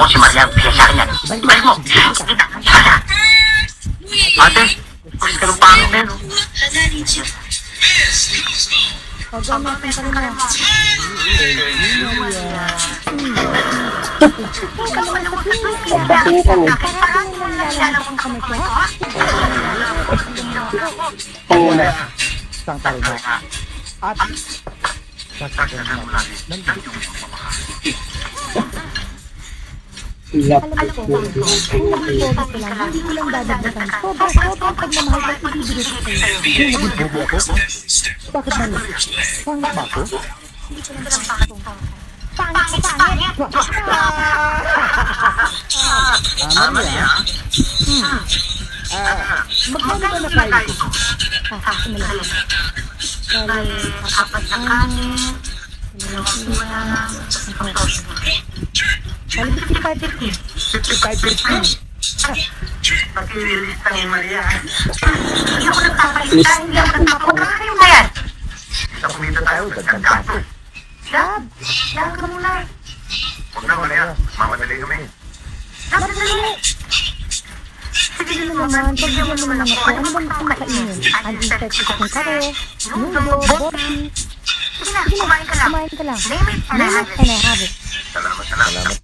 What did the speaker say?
mo si Maria ang bigay sa akin yan. Balik mo! Ate, kulis ka ng pangit na yun. Isang tarina at sasabihan mo lagi ng Alam ko, kung naging bobo ko lang, hindi ko lang dadagdagan. Sobrang pagmamahal ko, ibibigay ko sa'yo. Kung naging bobo ako? Bakit man? Pangit ba ako? Hindi ko lang pangit. Pangit. Maria? Magkano ba na kayo ko? Kasi malaki. Bali, apat na kanin. Bali, 55-50. 55-50. Pag-ililista ni Maria. Hindi ako nagpapalita. Hindi ako nagpapalita. Kayo na yan. Sa kumita tayo, dagdag gato. Dad ka muna. Huwag na, Maria. Mamadali kami. Dad, dali. Sige naman, pagbigyan mo naman ako. Ano bang gusto makainin? Uninspected kong kare, nudo, botti. Sige na, kumain ka lang. Name it and I have it. Salamat.